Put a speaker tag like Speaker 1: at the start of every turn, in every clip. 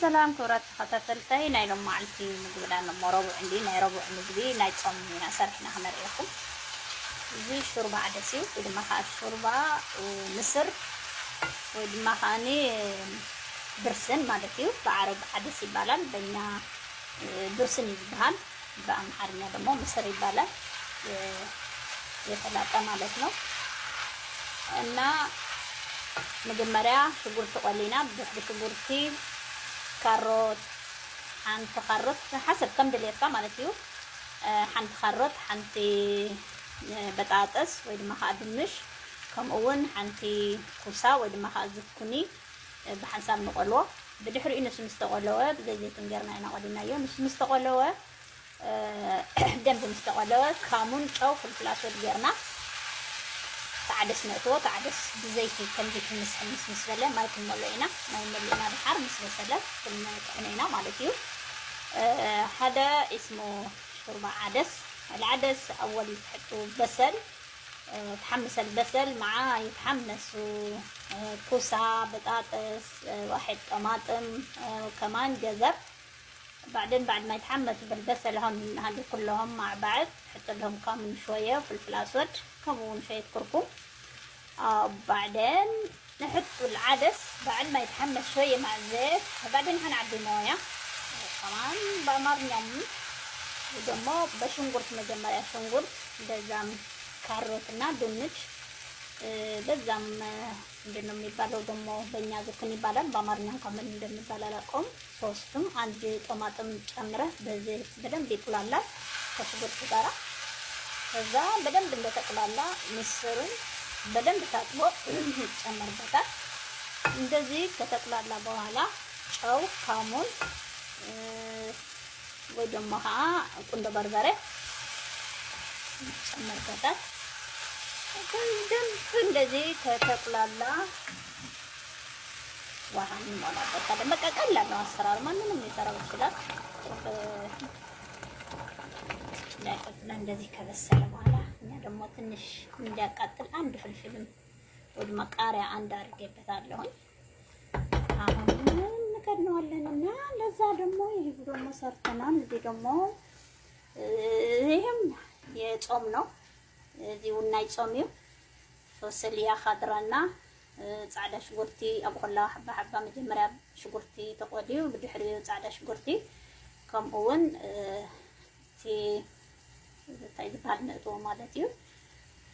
Speaker 1: ሰላም ክብራት ተኸታተልታይ ናይ ሎም መዓልቲ ምግብና ነመረቡ ዕንዲ ናይ ረቡዕ ምግቢ ናይ ጾም ኢና ሰርሕና ክነሪአኩም እዚ ሹርባ ዓደስ እዩ ወይ ድማ ከዓ ሹርባ ምስር ወይ ድማ ከዓኒ ብርስን ማለት እዩ በዓረብ ዓደስ ይባላል በእኛ ብርስን ይባላል በአምሓርኛ ደግሞ ምስር ይባላል የተላጠ ማለት ነው እና መጀመሪያ ሽጉርቲ ቆሊና ብሽጉርቲ ካሮት ሓንቲ ካሮት حسب كم دليلካ ማለት እዩ ሓንቲ ካሮት ሓንቲ በጣጥስ ወይ ድማ ከዓ ድንሽ ከምኡውን ሓንቲ ኩሳ ወይ ድማ ከዓ ዝኩኒ ብሓንሳብ ንቆልዎ ብድሕሪኡ ንሱ ምስተቆለወ ብዘይትን ጌርና ኢና ቆሊናዮ ንሱ ምስተቆለወ ደንብ ምስተቆለወ ካሙን ጨው ፍልፍል አስወድ ጌርና تعدس نقطة تعدس بزيتي كندي مس بلا ما يكون ملينا بحر مس بسلا كنا مالتيو هذا اسمه شوربة عدس العدس أول تحطوا بصل تحمس البصل معاه يتحمسوا كوسة بطاطس واحد طماطم وكمان جزر بعدين بعد ما يتحمس بالبصل هم هذول كلهم مع بعض تحط لهم كامل شوية فلفل أسود كمون شوية كركم بعدين نحط العدس بعد ما يتحمس شوية مع الزيت وبعدين هنعبي موية كمان بمر يوم ودمو بشنقرت مجمرة شنقرت بزام كاروتنا دونج بزام እንደነው የሚባለው ደግሞ በእኛ ዝኩን ይባላል በአማርኛ ከምን እንደሚባል አላውቅም ሶስቱም አንድ ጦማጥም ጨምረህ በዚህ በደንብ ይቁላላል ከሽጉርቱ ጋራ ከዛ በደንብ እንደተቁላላ ምስሩን በደንብ ታጥቦ ጨምርበታል እንደዚህ ከተቁላላ በኋላ ጨው ካሙን ወይ ደግሞ ቁንዶ በርበሬ ጨምርበታል እንደዚህ ከተቁላላ ውሃን ሞላበታል መቀቀል ነው አሰራር ማንንም ሊሰራው ይችላል እንደዚህ ከበሰለ በኋላ እኛ ደግሞ ትንሽ እንዲያቃጥል አንድ ፍልፍልም ወደ መቃሪያ አንድ አድርጌበታለሁ አሁን እንከድነዋለንና ለዛ ደግሞ ይሄ ደግሞ ሰርተናል እዚህ ደግሞ ይሄም የጾም ነው እዚው ናይ ጾሚው ፈሰሊያ ኻድራና ጻዕዳ ሽጉርቲ አብቆላ حبه حبه መጀመሪያ ሽጉርቲ ተቆዲዩ ብድሕሪው ጻዕዳ ሽጉርቲ ከምኡውን ታይዝ ባልነቶ ማለት እዩ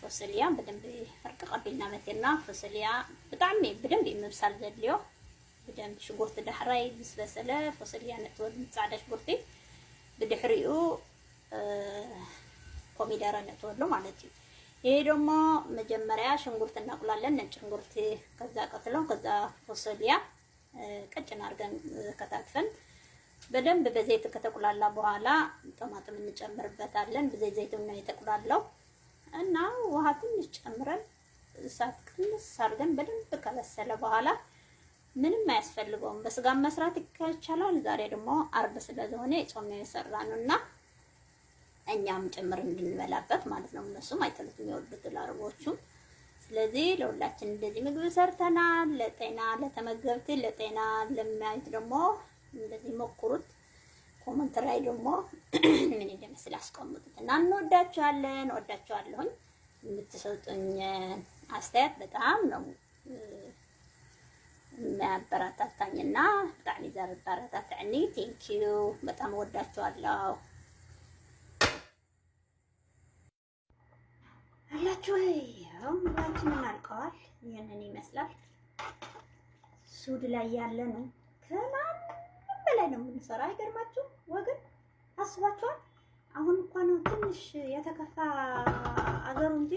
Speaker 1: ፈሰሊያ በደንብ ፍርቅ ቀቢልና መተና ፈሰሊያ በጣም በደንብ ይምብሳል ዘልዮ በደንብ ሽጉርቲ ዳሕራይ ብስበሰለ ፈሰሊያ ነጥወድ ጻዕዳ ሽጉርቲ ብድሕሪው ኮሚደራ ነጥወድ ማለት እዩ ይሄ ደግሞ መጀመሪያ ሽንኩርት እናቁላለን ነጭ ሽንኩርት ከዛ ቀጥለው ከዛ ፈሰሊያ ቀጭን አርገን ከታትፈን በደንብ በዘይት ከተቁላላ በኋላ ጦማጥም እንጨምርበታለን በዘይት ነው የተቁላላው እና ውሃ ትንሽ ጨምረን እሳት ቅንስ አርገን በደንብ ከበሰለ በኋላ ምንም አያስፈልገውም በስጋ መስራት ይቻላል ዛሬ ደግሞ አርብ ስለሆነ ጾም ነው የሰራነውና እኛም ጨምር እንድንበላበት ማለት ነው እነሱም አይተሉትም ይወዱት ለአረቦቹ ስለዚህ ለሁላችን እንደዚህ ምግብ ሰርተናል ለጤና ለተመገብት ለጤና ለማይት ደግሞ እንደዚህ ሞክሩት ኮሜንት ላይ ደግሞ ምን እንደመስል አስቀምጡት እና እንወዳችኋለን ወዳችኋለሁኝ የምትሰጡኝ አስተያየት በጣም ነው የሚያበረታታኝና በጣም ይዘርባራታኝ ቴንኪዩ በጣም ወዳችኋለሁ አላችሁ ያው ምግባችንን አልቀዋል ይሄንን ይመስላል ሱድ ላይ ያለ ነው ከማን በላይ ነው የምንሰራ አይገርማችሁ ወገን አስባችኋል አሁን እንኳን ትንሽ የተከፋ አገሩ እንጂ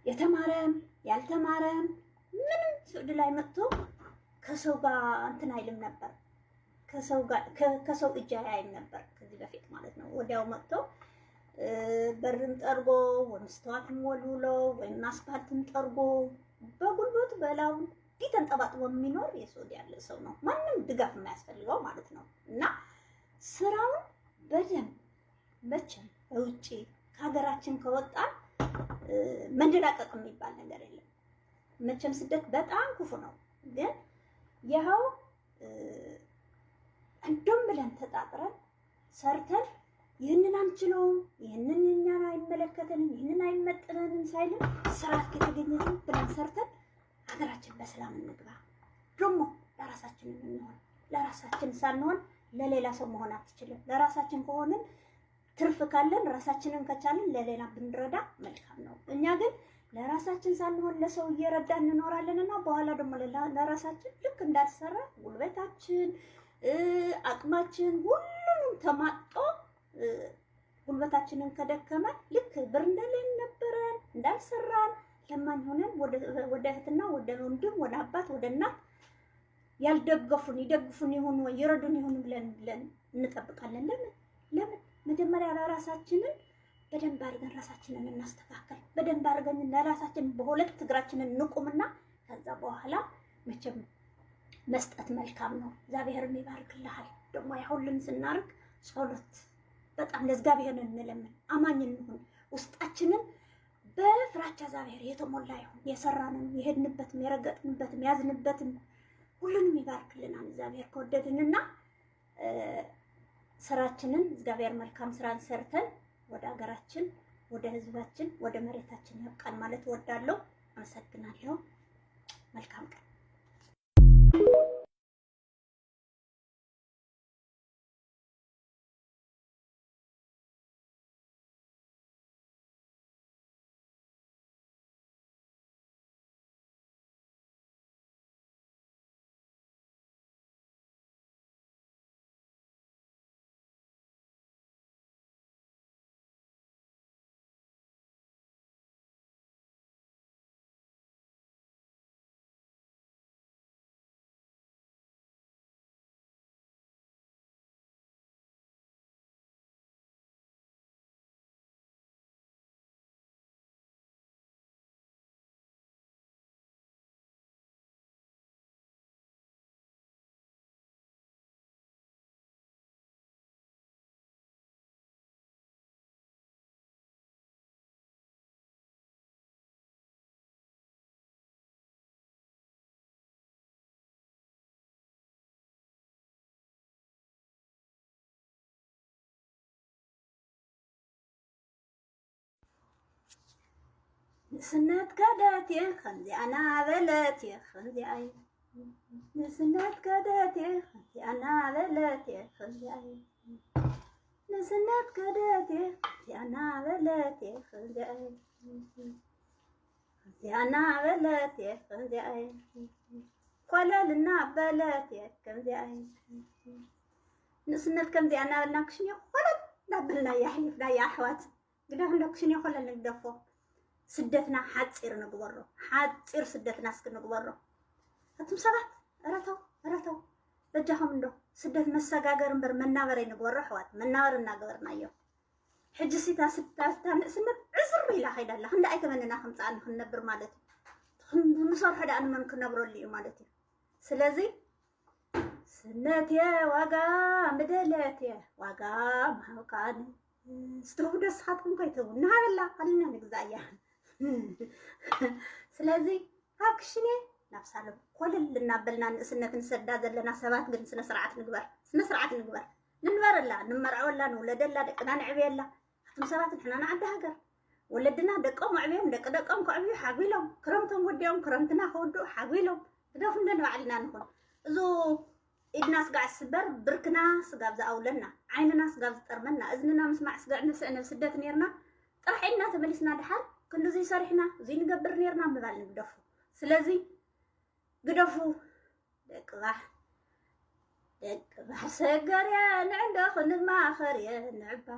Speaker 1: የተማረም ያልተማረም ምንም ሱድ ላይ መጥቶ ከሰው ጋር እንትን አይልም ነበር ከሰው እጅ አይም ነበር ከዚህ በፊት ማለት ነው ወዲያው መጥቶ በርም ጠርጎ ወይም ስተዋትም ወልውሎ ወይም አስፓልትም ጠርጎ በጉልበቱ በላው ዲተንጠባጥቦ የሚኖር የሱድ ያለ ሰው ነው ማንም ድጋፍ የማያስፈልገው ማለት ነው እና ስራውን በደንብ መቼም ውጪ ከሀገራችን ከወጣ መንደላቀቅ የሚባል ነገር የለም መቼም ስደት በጣም ክፉ ነው ግን ያው እንደም ብለን ተጣጥረን ሰርተን ይህንን አንችለውም፣ ይህንን እኛን አይመለከተንም፣ ይህንን አይመጥነንም ሳይልን ስርዓት ከተገኘልን ብለን ሰርተን ሀገራችን በሰላም እንግባ። ደግሞ ለራሳችን እንሆን። ለራሳችን ሳንሆን ለሌላ ሰው መሆን አትችልም። ለራሳችን ከሆንን ትርፍ ካለን ራሳችንን ከቻልን ለሌላ ብንረዳ መልካም ነው። እኛ ግን ለራሳችን ሳንሆን ለሰው እየረዳን እንኖራለንና በኋላ ደግሞ ለራሳችን ልክ እንዳልሰራ ጉልበታችን፣ አቅማችን ሁሉንም ተማጦ ጉልበታችንን ከደከመ ልክ ብር እንደሌለን ነበረን እንዳልሰራን ለማን ሆነን ወደ እህትና ወደ ወንድም ወደ አባት ወደ እናት ያልደገፉን ይደግፉን ይሁን ወይ ይረዱን ይሁን ብለን እንጠብቃለን። ለምን መጀመሪያ ለራሳችንን በደንብ አድርገን ራሳችንን እናስተካከል። በደንብ አድርገን ለራሳችን በሁለት እግራችንን እንቁምና ከዛ በኋላ መቼም መስጠት መልካም ነው። እግዚአብሔርም ይባርክልሃል። ደግሞ ያሁልን ስናርግ ጸሎት በጣም ለእግዚአብሔር እንለምን፣ አማኝ እንሁን። ውስጣችንን በፍራቻ እግዚአብሔር የተሞላ ይሁን። የሰራንን የሄድንበትም የረገጥንበትም ያዝንበትም ሁሉንም ይባርክልናል እግዚአብሔር ከወደድንና ስራችንን እግዚአብሔር መልካም ስራን ሰርተን ወደ ሀገራችን ወደ ህዝባችን ወደ መሬታችን ያብቃን ማለት እወዳለሁ። አመሰግናለሁ። መልካም ቀን። نسنت كداتي خندي أنا بلاتي خندي أي نسنت كداتي خندي أنا بلاتي خندي أي نسنت كداتي خندي أنا بلاتي خندي أي خندي أنا بلاتي خندي أي قلا لنا بلاتي خندي أي نسنت كندي أنا بلناكشني خلا نبلنا يا حليف لا يا أحوات قلنا نكشني خلا نقدفو سدتنا حاصير نغبرو حاصير سدتنا اسك نغبرو هتم سبات راتو لجاهم ندو سدت مسغاغر امبر منابر ينغبرو حوات منابر እናገበርና يو حج سيتا ستاستان سنت عزر بيلا خيدا الله እንደ አይተመንና خمصان نخنبر ማለት ምሳር ሄዳ አንመን ከነብሮልዩ ማለት ስለዚህ ስነቴ ዋጋ ምደለቴ ዋጋ ማውቃን ስትወደስ ሀጥም ከይተውና አላ አልና ንግዛያ ስለዚህ አክሽኔ ናፍሳለሁ ኮልል ልናበልና ንስነትን ሰዳ ዘለና ሰባት ግን ስነ ስርዓት ንግበር ንንበርላ ንመርዓወላ ንወለደላ ደቅና ንዕብየላ አትም ሰባት ንሕና ንዓዲ ሃገር ወለድና ደቆም ዕብዮም ደቅደቆም ከዕብዩ ሓግሎም ክረምቶም ወዲዮም ክረምትና ከወዱ ሓግሎም ትደፍ እንደን ባዕልና ንኹን እዞ ኢድና ስጋዕ ስበር ብርክና ስጋብ ዝኣውለና ዓይንና ስጋብ ዝጠርመና እዝንና ምስማዕ ስጋዕ ንስዕነ ስደት ነርና ጥራሕና ተመሊስና ድሓር كندو زي صريحنا زي نقبر نيرنا مبال نقدفو سلازي قدفو دك باح سقر يا نعندو خند ما آخر يا نعبا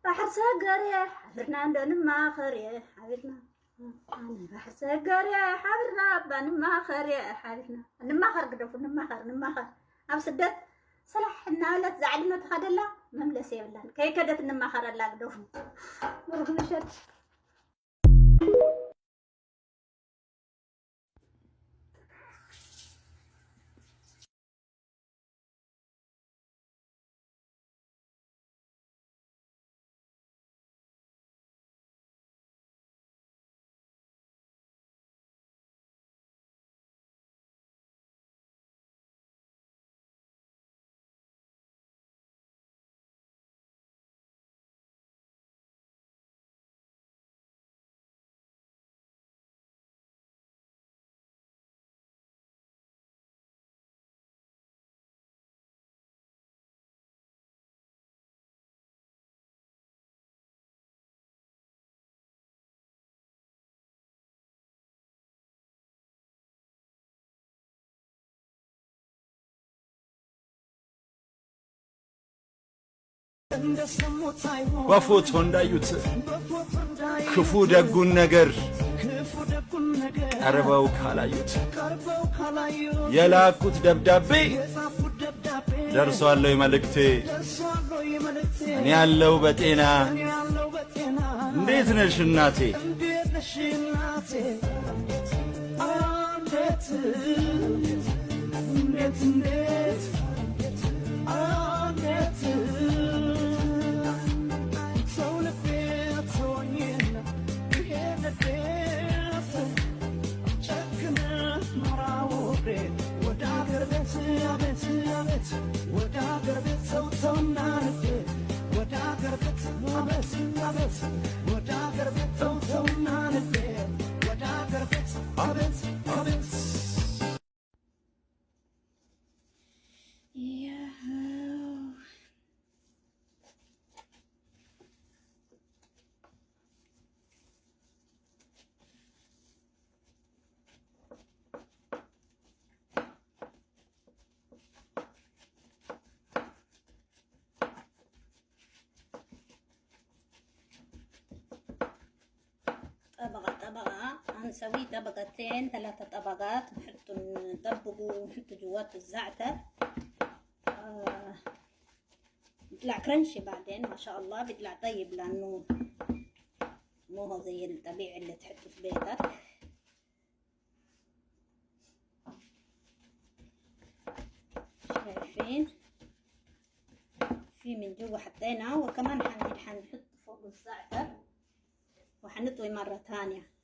Speaker 1: بحر سقر يا حبرنا عندو نما آخر يا حبرنا بحر سقر يا حبرنا بنما آخر يا حبرنا نما آخر قدفو نما آخر أب سدت صلحنا لا تزعلنا تخدلا مملس يبلان كي كدت نما آخر لا قدفو مرغ نشد
Speaker 2: በፎቶ እንዳዩት ክፉ ደጉን ነገር ቀርበው ካላዩት የላኩት ደብዳቤ ደርሷል መልእክቴ እኔ ያለው በጤና እንዴት ነሽ እናቴ
Speaker 1: طبقة هنسوي طبقتين 3 طبقات نطبقوا نحط جوات الزعتر بيطلع كرنشي بعدين ما شاء الله بيطلع طيب لانه مو هو زي الطبيعي اللي تحطه في بيتك شايفين في من جوا حطينا وكمان حنحط فوق الزعتر وحنطوي مرة ثانية